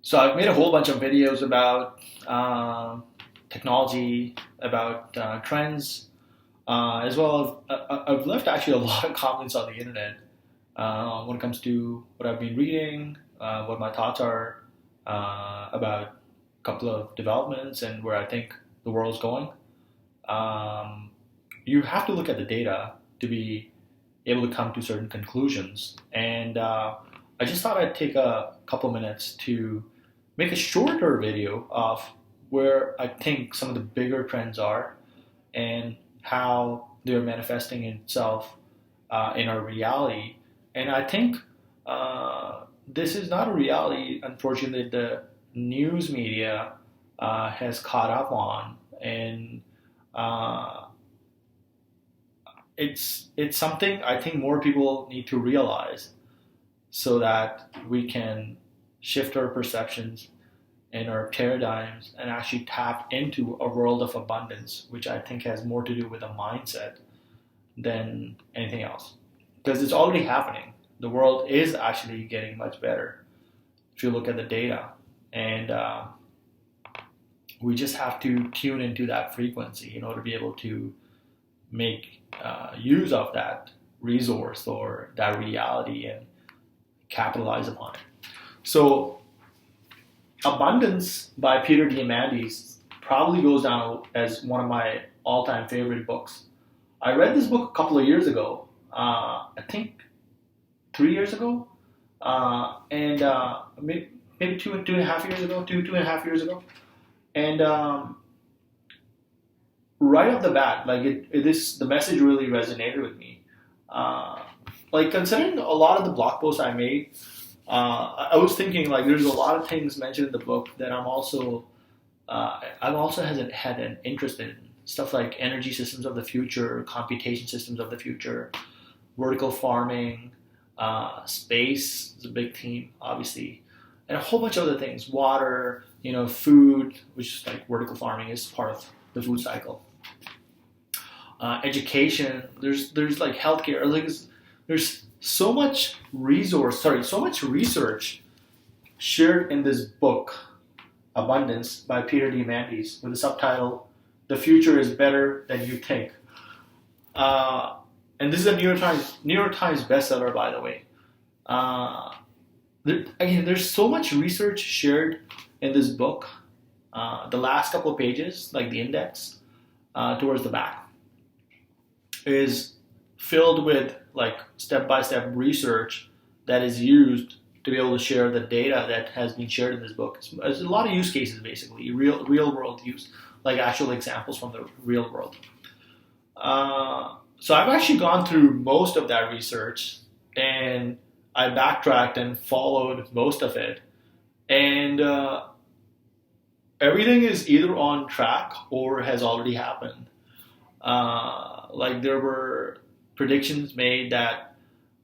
So I've made a whole bunch of videos about technology, about trends, as well as I've left actually a lot of comments on the internet when it comes to what I've been reading, what my thoughts are about a couple of developments and where I think the world's going. Um, you have to look at the data to be able to come to certain conclusions. And I just thought I'd take a couple minutes to make a shorter video of where I think some of the bigger trends are and how they're manifesting itself in our reality. And I think this is not a reality, unfortunately, the news media has caught up on. And uh, it's something I think more people need to realize so that we can shift our perceptions and our paradigms and actually tap into a world of abundance, which I think has more to do with a mindset than anything else. Because it's already happening. The world is actually getting much better if you look at the data. And we just have to tune into that frequency in order to be able to make use of that resource or that reality and capitalize upon it. So, Abundance by Peter Diamandis probably goes down as one of my all-time favorite books. I read this book a couple of years ago. I think 3 years ago, and maybe two and a half years ago, two and a half years ago, and right off the bat, like the message really resonated with me. Uh, like considering a lot of the blog posts I made, I was thinking like there's a lot of things mentioned in the book that I've also hasn't had an interest in stuff like energy systems of the future, computation systems of the future, vertical farming, space is a big theme, obviously, and a whole bunch of other things. Water, food, which is like vertical farming is part of the food cycle. Education, there's like healthcare, like there's so much research shared in this book, Abundance by Peter Diamandis, with the subtitle "The Future is Better Than You Think." And this is a New York Times bestseller, by the way. There's so much research shared in this book. The last couple of pages, like the index, towards the back, is filled with like step-by-step research that is used to be able to share the data that has been shared in this book. There's a lot of use cases, basically, real world use, like actual examples from the real world. So I've actually gone through most of that research, and I backtracked and followed most of it, and everything is either on track or has already happened. Like there were predictions made that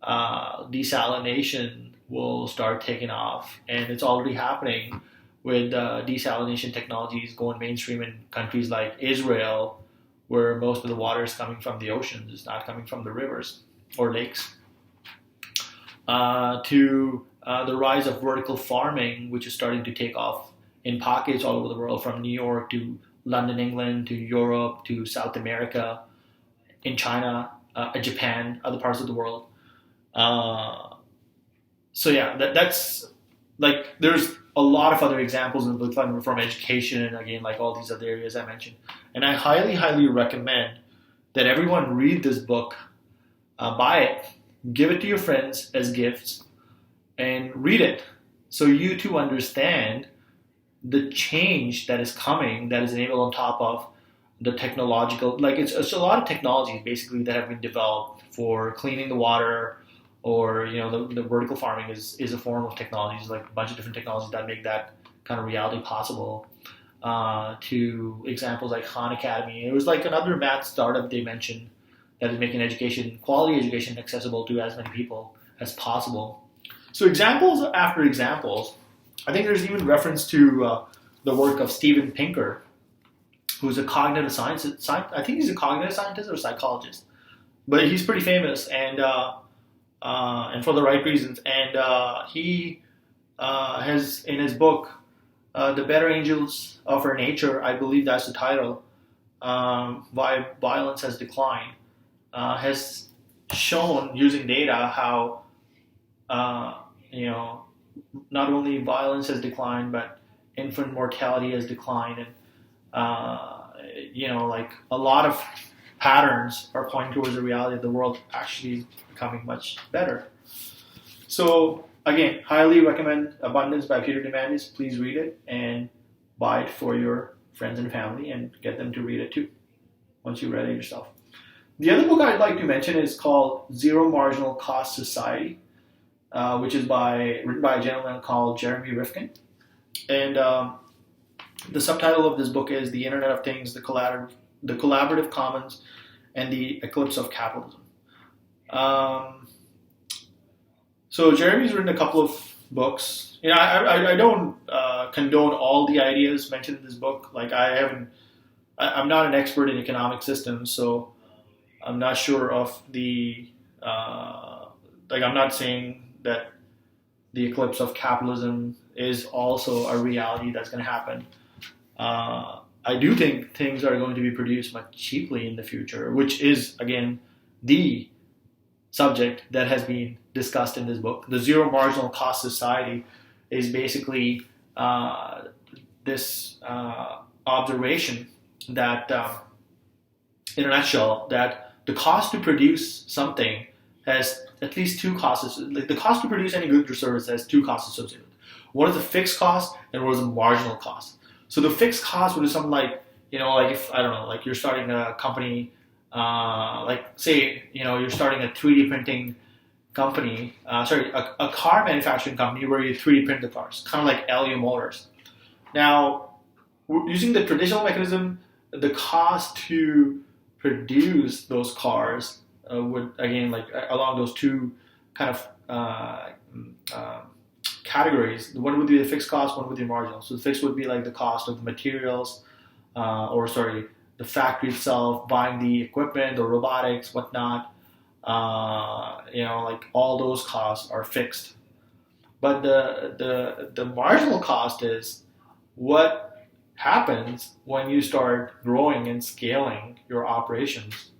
desalination will start taking off, and it's already happening with desalination technologies going mainstream in countries like Israel, where most of the water is coming from the oceans, it's not coming from the rivers or lakes. To the rise of vertical farming, which is starting to take off in pockets all over the world, from New York to London, England, to Europe, to South America, in China, Japan, other parts of the world. Uh, so yeah, that's like there's a lot of other examples in the book from education and again like all these other areas I mentioned. And I highly recommend that everyone read this book, buy it, give it to your friends as gifts, and read it so you too understand the change that is coming that is enabled on top of the technological, like it's a lot of technologies basically that have been developed for cleaning the water, or the vertical farming is a form of technologies, like a bunch of different technologies that make that kind of reality possible. To examples like Khan Academy, it was like another math startup they mentioned that is making quality education accessible to as many people as possible. So examples after examples. I think there's even reference to the work of Steven Pinker, who's a cognitive scientist. I think he's a cognitive scientist or psychologist, but he's pretty famous and for the right reasons. And he has in his book, The Better Angels of Our Nature, I believe that's the title, Why Violence Has Declined, has shown using data how, uh, you know, not only violence has declined, but infant mortality has declined, and like a lot of patterns are pointing towards the reality of the world actually becoming much better. So again, highly recommend Abundance by Peter Diamandis. Please read it and buy it for your friends and family and get them to read it too once you read it yourself. The other book I'd like to mention is called Zero Marginal Cost Society, which is written by a gentleman called Jeremy Rifkin. And the subtitle of this book is The Internet of Things, the Collaborative Commons, and the Eclipse of Capitalism. So Jeremy's written a couple of books. I don't condone all the ideas mentioned in this book. Like I'm not an expert in economic systems, so I'm not sure of I'm not saying that the eclipse of capitalism is also a reality that's going to happen. I do think things are going to be produced much cheaply in the future, which is, again, the subject that has been discussed in this book. The Zero Marginal Cost Society is basically this observation that, in a nutshell, that the cost to produce something has at least two costs. Like the cost to produce any good or service has two costs associated with it. One is the fixed cost and one is the marginal cost. So the fixed cost would be something like, like if, I don't know, like you're starting a company, like say, you're starting a 3D printing company, a car manufacturing company where you 3D print the cars, kind of like LU Motors. Now, using the traditional mechanism, the cost to produce those cars would, again, like along those two kind of categories. One would be the fixed cost, one would be marginal. So the fixed would be like the cost of the materials, the factory itself, buying the equipment, the robotics, whatnot. Like all those costs are fixed. But the marginal cost is what happens when you start growing and scaling your operations.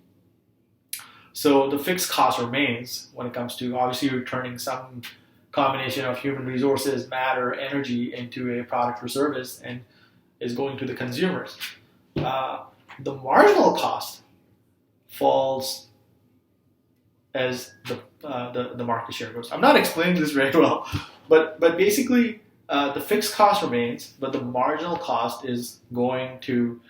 So the fixed cost remains when it comes to obviously you're turning some combination of human resources, matter, energy into a product or service and is going to the consumers. The marginal cost falls as the market share goes. I'm not explaining this very well, but basically the fixed cost remains, but the marginal cost is going to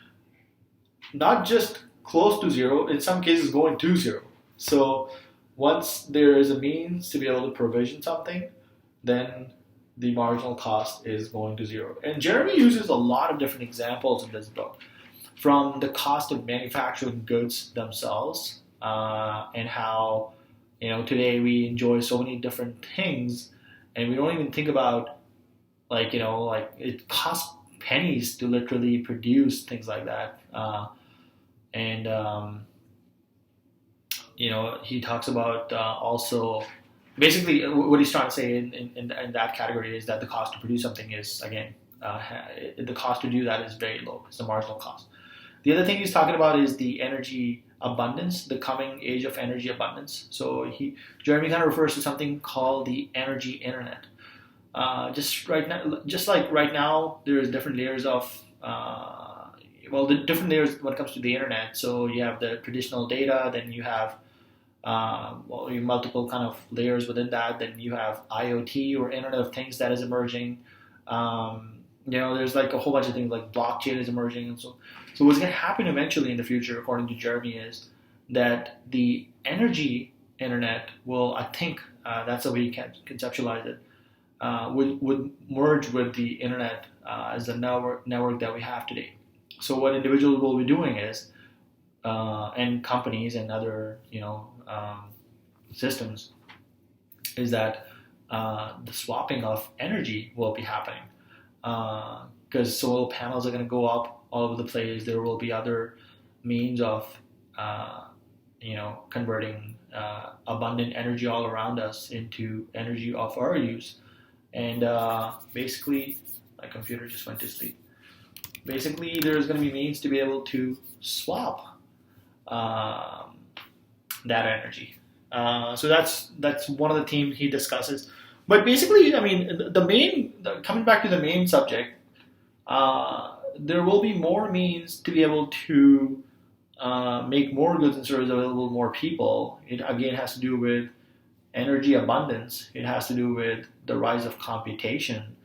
not just close to zero, in some cases going to zero. So once there is a means to be able to provision something, then the marginal cost is going to zero. And Jeremy uses a lot of different examples in this book, from the cost of manufacturing goods themselves, and how today we enjoy so many different things, and we don't even think about like it costs pennies to literally produce things like that, and he talks about also basically what he's trying to say in that category is that the cost to produce something is, again, the cost to do that is very low. It's the marginal cost. The other thing he's talking about is the energy abundance, the coming age of energy abundance. So Jeremy kind of refers to something called the energy internet. Just like right now, there's different layers of the different layers when it comes to the internet. So you have the traditional data, then you have multiple kind of layers within that. Then you have IoT, or Internet of Things, that is emerging. There's like a whole bunch of things like blockchain is emerging, and so what's going to happen eventually in the future, according to Jeremy, is that the energy internet will, I think, that's the way you can conceptualize it, would merge with the internet as a network that we have today. So what individuals will be doing is, and companies and other systems, is that the swapping of energy will be happening, because solar panels are going to go up all over the place. There will be other means of converting abundant energy all around us into energy of our use. And basically, my computer just went to sleep. Basically, there's going to be means to be able to swap um, that energy. So that's one of the themes he discusses. But basically, I mean, coming back to the main subject, there will be more means to be able to make more goods and services available to more people. It again has to do with energy abundance. It has to do with the rise of computation,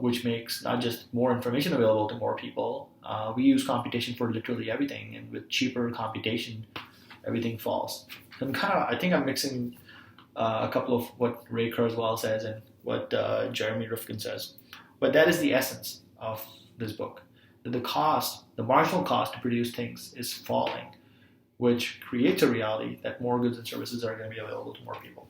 which makes not just more information available to more people. We use computation for literally everything, and with cheaper computation, everything falls. I think I'm mixing a couple of what Ray Kurzweil says and what Jeremy Rifkin says, but that is the essence of this book. That the marginal cost to produce things is falling, which creates a reality that more goods and services are going to be available to more people.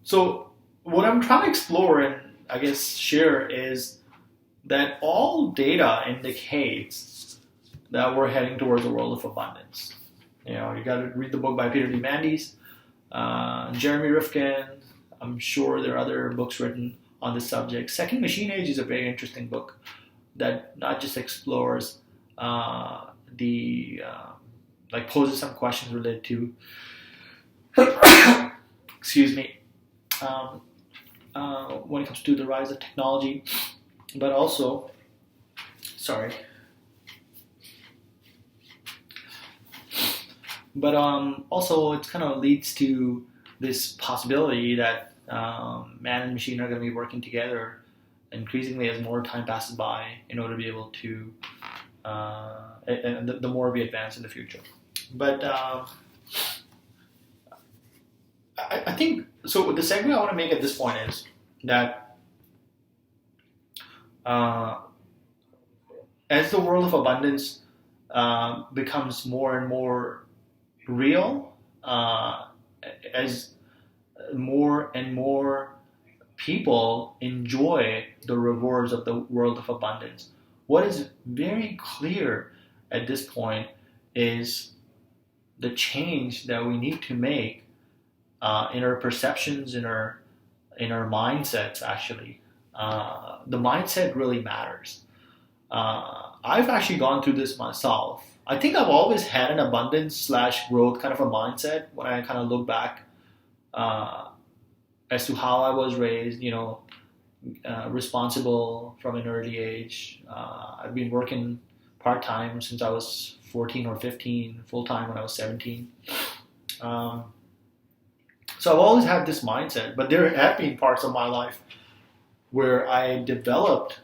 So what I'm trying to explore and I guess share is that all data indicates that we're heading towards a world of abundance. You know, you got to read the book by Peter Diamandis, Jeremy Rifkin. I'm sure there are other books written on this subject. Second Machine Age is a very interesting book that not just explores poses some questions related to excuse me, when it comes to the rise of technology, but also, also it kind of leads to this possibility that man and machine are going to be working together increasingly as more time passes by in order to be able to, and the more we advance in the future. But I think, so the segment I want to make at this point is that as the world of abundance becomes more and more real, as more and more people enjoy the rewards of the world of abundance, what is very clear at this point is the change that we need to make in our perceptions, in our mindsets. Actually, the mindset really matters. I've actually gone through this myself. I think I've always had an abundance / growth kind of a mindset when I kind of look back as to how I was raised. You know, responsible from an early age. I've been working part-time since I was 14 or 15, full-time when I was 17. So I've always had this mindset, but there have been parts of my life where I developed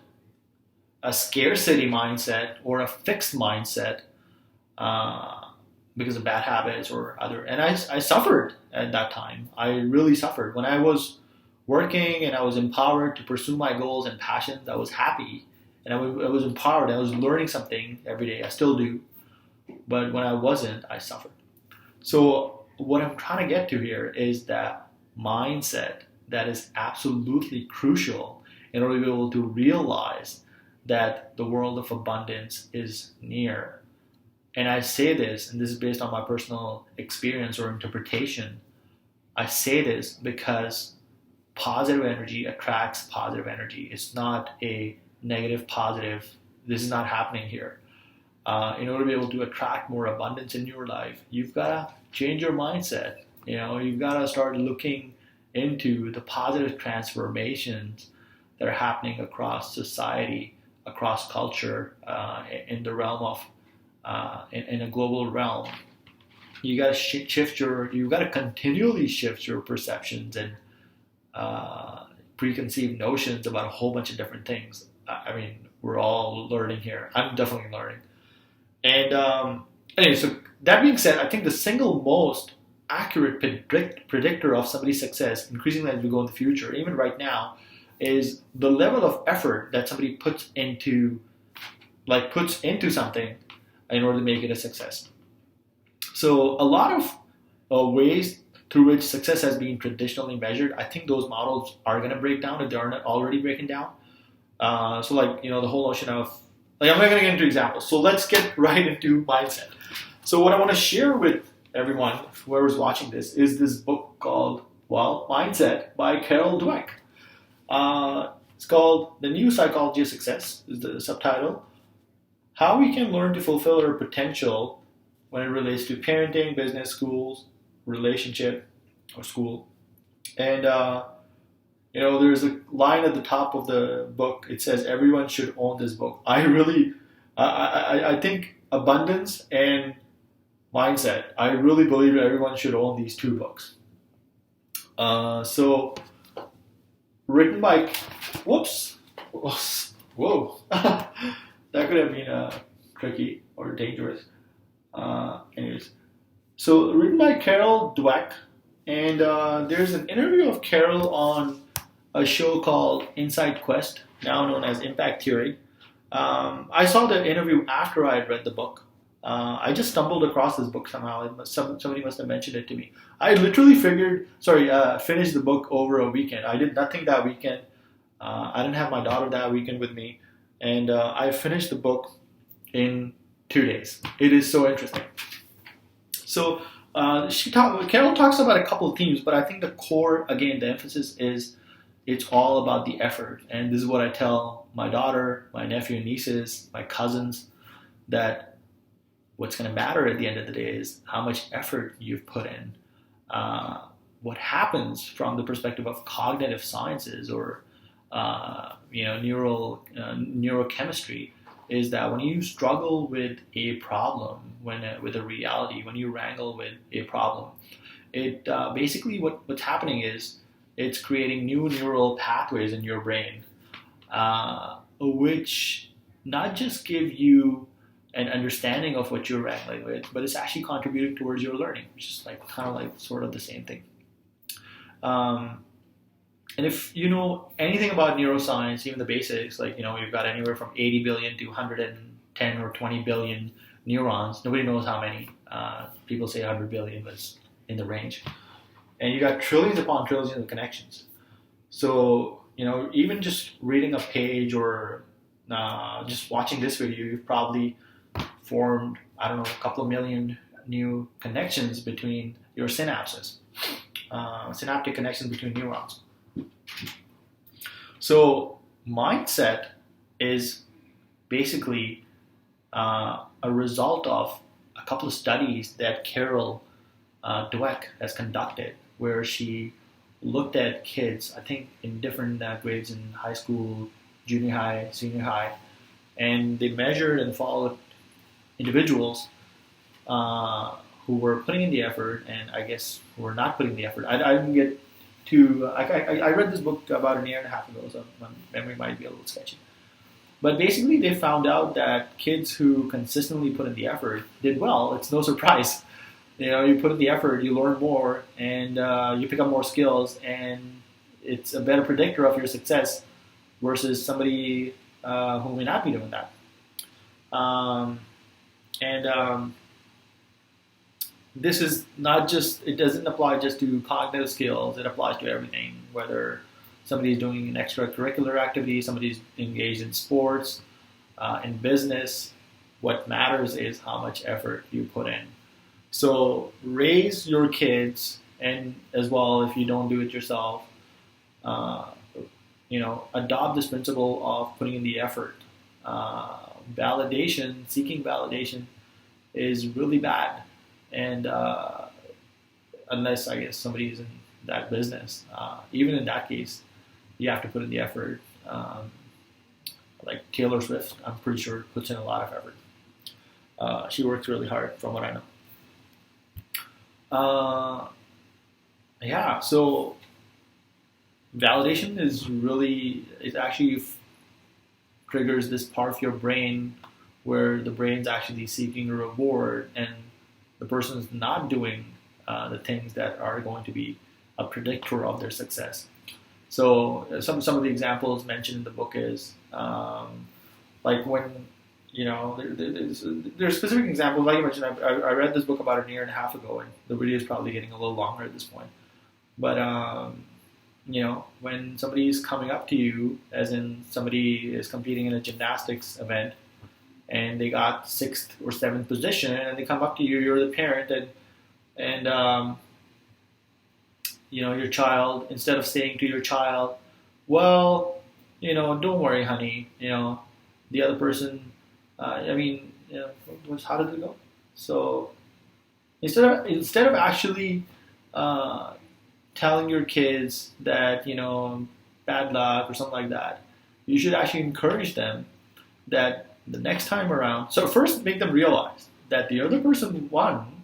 a scarcity mindset or a fixed mindset because of bad habits or other. And I suffered at that time. I really suffered. When I was working and I was empowered to pursue my goals and passions, I was happy. And I was empowered. I was learning something every day. I still do. But when I wasn't, I suffered. So what I'm trying to get to here is that mindset that is absolutely crucial in order to be able to realize that the world of abundance is near. And I say this, and this is based on my personal experience or interpretation. I say this because positive energy attracts positive energy. It's not a negative positive. This is not happening here. In order to be able to attract more abundance in your life, you've got to change your mindset. You know, you've got to start looking into the positive transformations that are happening across society, across culture, in the realm of, in a global realm. You got to you got to continually shift your perceptions and preconceived notions about a whole bunch of different things. I mean, we're all learning here. I'm definitely learning. And anyway, so that being said, I think the single most accurate predictor of somebody's success, increasingly as we go in the future, even right now, is the level of effort that somebody puts into something in order to make it a success. So a lot of ways through which success has been traditionally measured, I think those models are going to break down if they are not already breaking down. So the whole notion of, I'm not going to get into examples. So let's get right into mindset. So what I want to share with everyone, whoever's watching this, is this book called, well, Mindset by Carol Dweck. It's called The New Psychology of Success, is the subtitle. How we can learn to fulfill our potential when it relates to parenting, business, schools, relationship, or school. And, there's a line at the top of the book. It says, everyone should own this book. I think abundance and mindset, I really believe everyone should own these two books. So, written by, whoa, that could have been tricky or dangerous. Anyways, so written by Carol Dweck, and there's an interview of Carol on a show called Inside Quest, now known as Impact Theory. I saw the interview after I had read the book. I just stumbled across this book somehow. Somebody must have mentioned it to me. I literally finished the book over a weekend. I did nothing that weekend. I didn't have my daughter that weekend with me. And I finished the book in 2 days. It is so interesting. So Carol talks about a couple of themes, but I think the core, again, the emphasis is it's all about the effort. And this is what I tell my daughter, my nephew and nieces, my cousins, that what's going to matter at the end of the day is how much effort you've put in. What happens from the perspective of cognitive sciences or neurochemistry is that when you struggle with a problem, with a reality, when you wrangle with a problem, it basically what's happening is it's creating new neural pathways in your brain, which not just give you an understanding of what you're wrangling with, but it's actually contributing towards your learning, which is kind of sort of the same thing. And if you know anything about neuroscience, even the basics, you've got anywhere from 80 billion to 110 or 20 billion neurons. Nobody knows how many. People say 100 billion, but it's in the range. And you got trillions upon trillions of connections. So, even just reading a page or just watching this video, you've probably formed, a couple of million new connections between your synapses, synaptic connections between neurons. So mindset is basically a result of a couple of studies that Carol Dweck has conducted, where she looked at kids, I think in different grades in high school, junior high, senior high, and they measured and followed individuals who were putting in the effort and I guess who were not putting the effort. I didn't get to, I read this book about a year and a half ago, so my memory might be a little sketchy. But basically they found out that kids who consistently put in the effort did well. It's no surprise. You put in the effort, you learn more, and you pick up more skills, and it's a better predictor of your success versus somebody who may not be doing that. This is not just, it doesn't apply just to cognitive skills, it applies to everything, whether somebody's doing an extracurricular activity, somebody's engaged in sports, in business. What matters is how much effort you put in. So raise your kids, and as well, if you don't do it yourself, adopt this principle of putting in the effort. Seeking validation is really bad. And unless, I guess, somebody is in that business, even in that case, you have to put in the effort. Like Taylor Swift, I'm pretty sure puts in a lot of effort. She works really hard, from what I know. So validation it actually triggers this part of your brain where the brain's actually seeking a reward, and the person's not doing the things that are going to be a predictor of their success. So some of the examples mentioned in the book is like when there's specific examples. Like you mentioned, I read this book about a year and a half ago, and the video is probably getting a little longer at this point. But when somebody is coming up to you, as in somebody is competing in a gymnastics event, and they got 6th or 7th position, and they come up to you, you're the parent, and And your child, instead of saying to your child, well, don't worry, honey, the other person, how did it go? So instead of actually uh, telling your kids that bad luck or something like that, you should actually encourage them that the next time around. So first, make them realize that the other person won,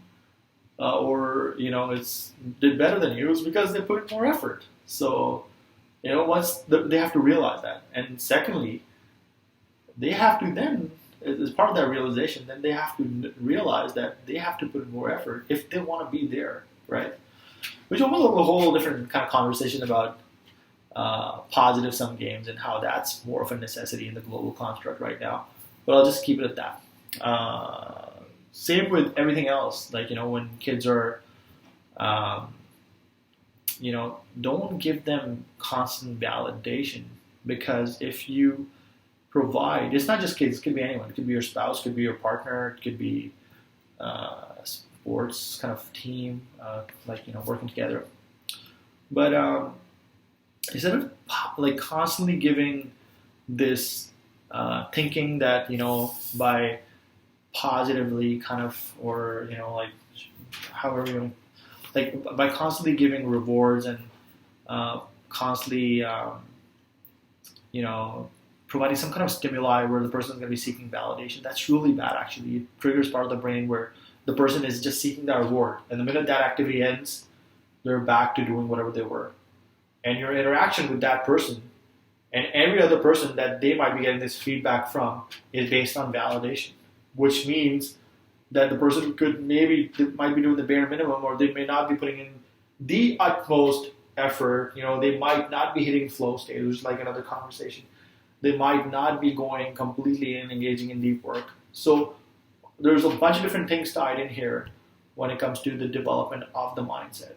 or it's did better than you, is because they put in more effort. So they have to realize that, and secondly, they have to then, as part of that realization, then they have to realize that they have to put in more effort if they want to be there, right? Which will a whole different kind of conversation about positive sum games and how that's more of a necessity in the global construct right now. But I'll just keep it at that. Same with everything else. Like, when kids are, um, don't give them constant validation, because if you provide, it's not just kids, it could be anyone. It could be your spouse, it could be your partner, it could be sports kind of team, working together. But instead of like constantly giving this thinking that by positively kind of, or however like by constantly giving rewards and constantly you know providing some kind of stimuli where the person is going to be seeking validation, that's really bad. Actually, it triggers part of the brain where the person is just seeking that reward, and the minute that activity ends, they're back to doing whatever they were. And your interaction with that person and every other person that they might be getting this feedback from is based on validation, which means that the person might be doing the bare minimum, or they may not be putting in the utmost effort. They might not be hitting flow state, which is like another conversation. They might not be going completely and engaging in deep work. So there's a bunch of different things tied in here when it comes to the development of the mindset.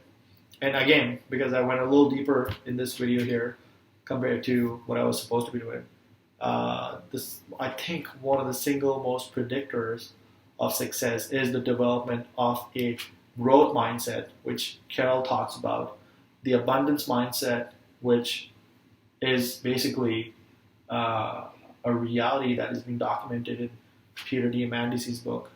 And again, because I went a little deeper in this video here compared to what I was supposed to be doing, I think one of the single most predictors of success is the development of a growth mindset, which Carol talks about, the abundance mindset, which is basically a reality that is being documented in Peter Diamandis' book.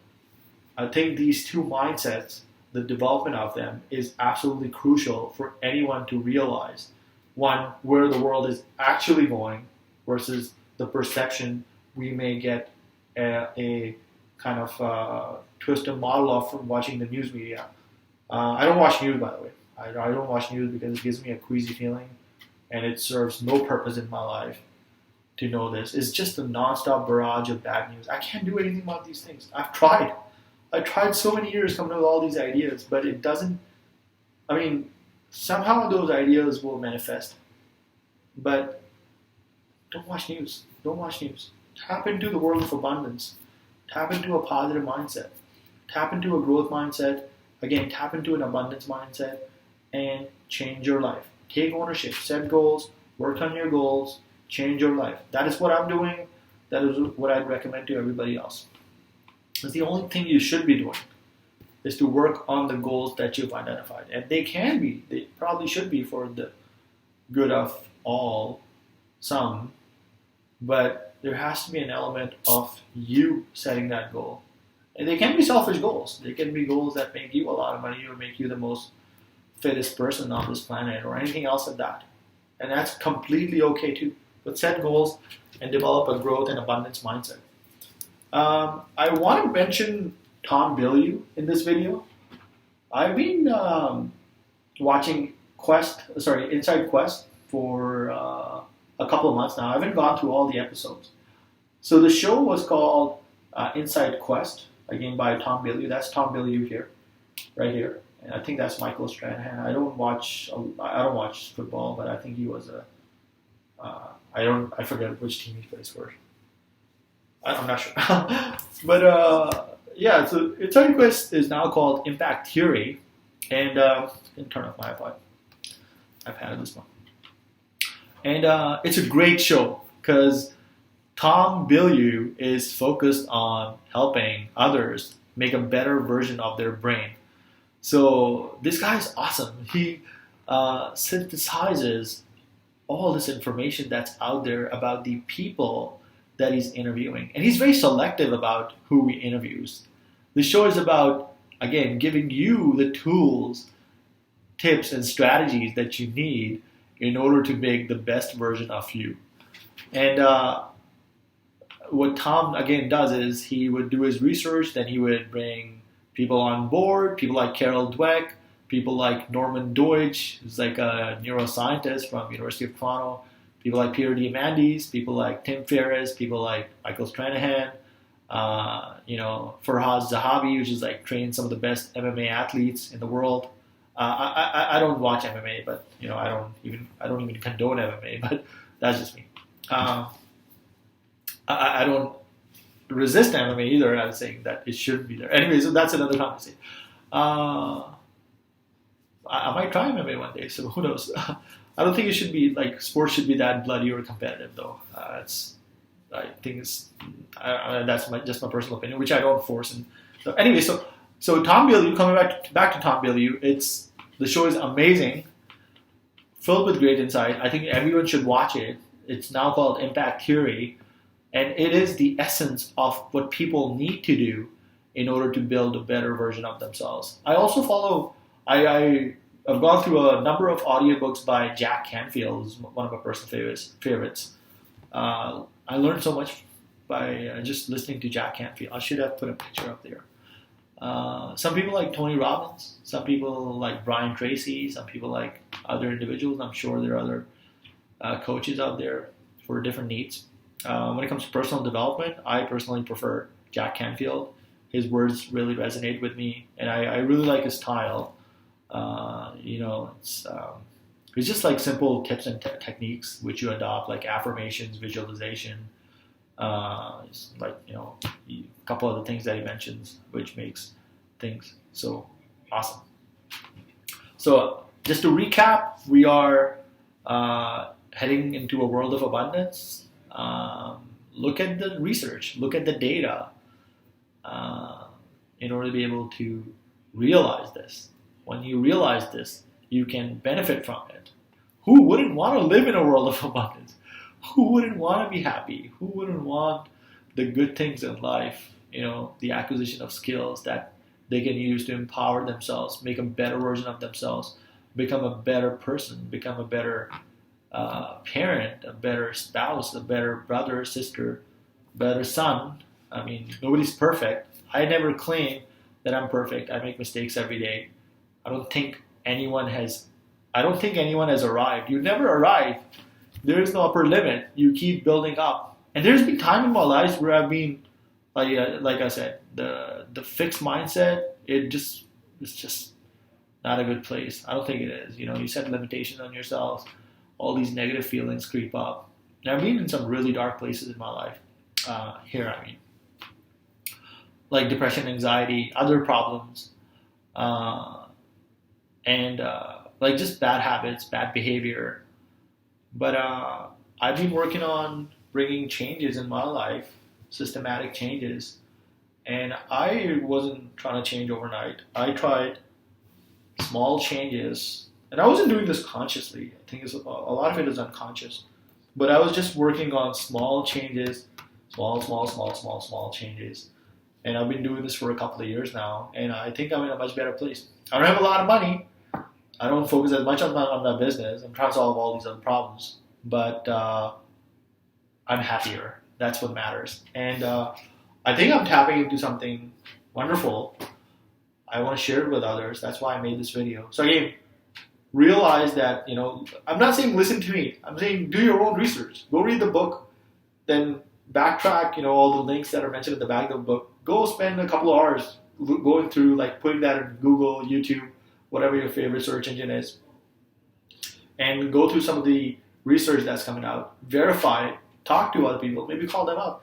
I think these two mindsets, the development of them, is absolutely crucial for anyone to realize, one, where the world is actually going versus the perception we may get a kind of twisted model of from watching the news media. I don't watch news, by the way. I don't watch news because it gives me a queasy feeling, and it serves no purpose in my life to know this. It's just a nonstop barrage of bad news. I can't do anything about these things. I've tried so many years coming up with all these ideas, but it doesn't, somehow those ideas will manifest. But don't watch news. Don't watch news. Tap into the world of abundance. Tap into a positive mindset. Tap into a growth mindset. Again, tap into an abundance mindset and change your life. Take ownership. Set goals. Work on your goals. Change your life. That is what I'm doing. That is what I'd recommend to everybody else. It's the only thing you should be doing is to work on the goals that you've identified. And they probably should be for the good of all, some, but there has to be an element of you setting that goal. And they can be selfish goals. They can be goals that make you a lot of money or make you the most fittest person on this planet or anything else like that. And that's completely okay too. But set goals and develop a growth and abundance mindset. I want to mention Tom Bilyeu in this video. I've been watching Inside Quest for a couple of months now. I haven't gone through all the episodes. So the show was called Inside Quest, again by Tom Bilyeu. That's Tom Bilyeu here, right here. And I think that's Michael Strahan. I don't watch football, but I think he was I forget which team he plays for. I'm not sure. But yeah, so Inside Quest is now called Impact Theory. And I can turn off my iPod. I've had this one. And it's a great show because Tom Bilyeu is focused on helping others make a better version of their brain. So this guy is awesome. He synthesizes all this information that's out there about the people that he's interviewing. And he's very selective about who he interviews. The show is about, again, giving you the tools, tips, and strategies that you need in order to make the best version of you. And what Tom, again, does is he would do his research, then he would bring people on board, people like Carol Dweck, people like Norman Deutsch, who's like a neuroscientist from University of Toronto, people like Peter Diamandis, people like Tim Ferriss, people like Michael Stranahan, Farhad Zahabi, which is like trained some of the best MMA athletes in the world. I don't watch MMA, but I don't even condone MMA, but that's just me. I don't resist MMA either. I'm saying that it shouldn't be there. Anyway, so that's another conversation. I might try MMA one day, so who knows? I don't think it should be like sports should be that bloody or competitive, though. I think that's just my personal opinion, which I don't force. And so anyway, so Tom Bilyeu, coming back to Tom Bilyeu, the show is amazing, filled with great insight. I think everyone should watch it. It's now called Impact Theory, and it is the essence of what people need to do in order to build a better version of themselves. I also follow. I've gone through a number of audiobooks by Jack Canfield, who's one of my personal favorites. I learned so much by just listening to Jack Canfield. I should have put a picture up there. Some people like Tony Robbins, some people like Brian Tracy, some people like other individuals. I'm sure there are other coaches out there for different needs. When it comes to personal development, I personally prefer Jack Canfield. His words really resonate with me, and I really like his style. It's just like simple tips and techniques which you adopt, like affirmations, visualization, a couple of the things that he mentions, which makes things so awesome. So just to recap, we are heading into a world of abundance. Look at the research, look at the data, in order to be able to realize this. When you realize this, you can benefit from it. Who wouldn't want to live in a world of abundance? Who wouldn't want to be happy? Who wouldn't want the good things in life? The acquisition of skills that they can use to empower themselves, make a better version of themselves, become a better person, become a better parent, a better spouse, a better brother, sister, better son. I mean, nobody's perfect. I never claim that I'm perfect. I make mistakes every day. I don't think anyone has arrived. You never arrive. There is no upper limit. You keep building up. And there's been time in my life where I've been, like I said, the fixed mindset. It's just not a good place. I don't think it is. You set limitations on yourself. All these negative feelings creep up. And I've been in some really dark places in my life. Like depression, anxiety, other problems. And just bad habits, bad behavior. But I've been working on bringing changes in my life, systematic changes. And I wasn't trying to change overnight. I tried small changes. And I wasn't doing this consciously. I think a lot of it is unconscious. But I was just working on small changes, small changes. And I've been doing this for a couple of years now. And I think I'm in a much better place. I don't have a lot of money. I don't focus as much on my business. I'm trying to solve all these other problems. But I'm happier. That's what matters. And I think I'm tapping into something wonderful. I want to share it with others. That's why I made this video. So again, realize that, I'm not saying listen to me. I'm saying do your own research. Go read the book. Then backtrack, all the links that are mentioned at the back of the book. Go spend a couple of hours going through, putting that in Google, YouTube, whatever your favorite search engine is. And go through some of the research that's coming out. Verify it. Talk to other people. Maybe call them up.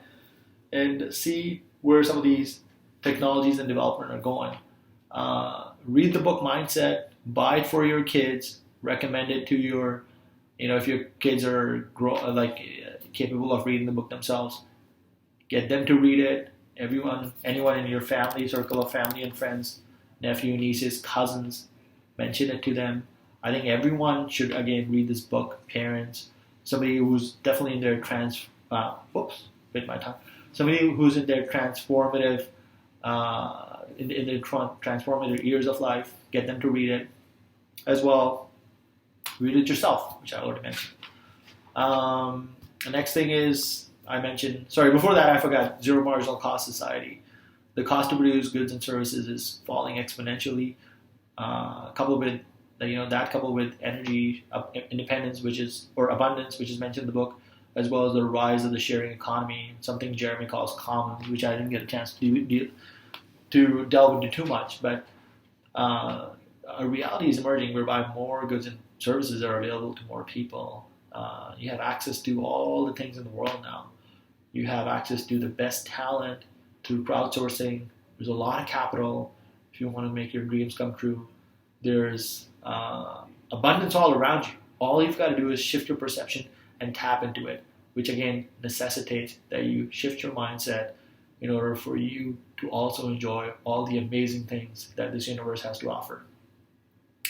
And see where some of these technologies and development are going. Read the book Mindset. Buy it for your kids. Recommend it to your, if your kids are capable of reading the book themselves. Get them to read it. Anyone in your family, circle of family and friends, nephew, nieces, cousins. Mention it to them. I think everyone should again read this book. Parents, somebody who's definitely in their bit my tongue. Somebody who's in their transformative, in their transformative years of life. Get them to read it as well. Read it yourself, which I already mentioned. The next thing is before that I forgot, Zero Marginal Cost Society. The cost to produce goods and services is falling exponentially. Coupled with energy independence, or abundance, which is mentioned in the book, as well as the rise of the sharing economy, something Jeremy calls commons, which I didn't get a chance to delve into too much. But a reality is emerging whereby more goods and services are available to more people. You have access to all the things in the world now. You have access to the best talent through crowdsourcing. There's a lot of capital if you want to make your dreams come true. There's abundance all around you. All you've got to do is shift your perception and tap into it, which again necessitates that you shift your mindset in order for you to also enjoy all the amazing things that this universe has to offer.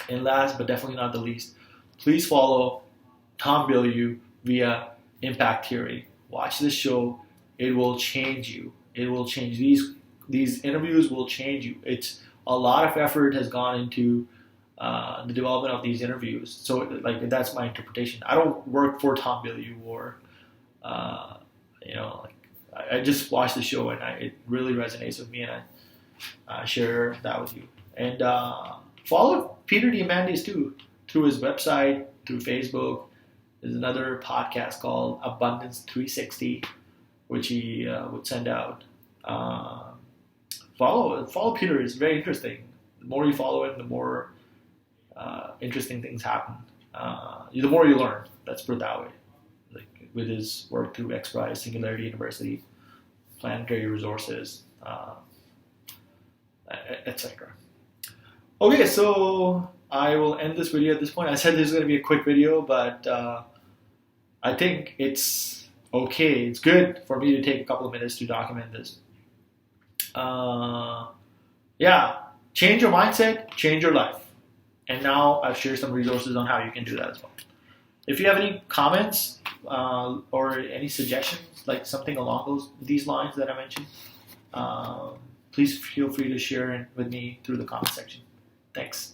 And last but definitely not the least, please follow Tom Bilyeu via Impact Theory. Watch this show. It will change you. It will change. These interviews will change you. It's a lot of effort has gone into the development of these interviews. So that's my interpretation. I don't work for Tom Bilyeu or I just watched the show and it really resonates with me, and I share that with you. And follow Peter Diamandis too, through his website, through Facebook. There's another podcast called Abundance 360, which he would send out. Follow Peter. It's very interesting. The more you follow him, the more interesting things happen. The more you learn. Let's put it that way. Like with his work through XPRIZE, Singularity University, Planetary Resources, etc. Okay, so I will end this video at this point. I said this is going to be a quick video, but I think it's okay. It's good for me to take a couple of minutes to document this. Change your mindset, change your life. And now I've shared some resources on how you can do that as well. If you have any comments or any suggestions, like something along these lines that I mentioned, please feel free to share it with me through the comment section. Thanks.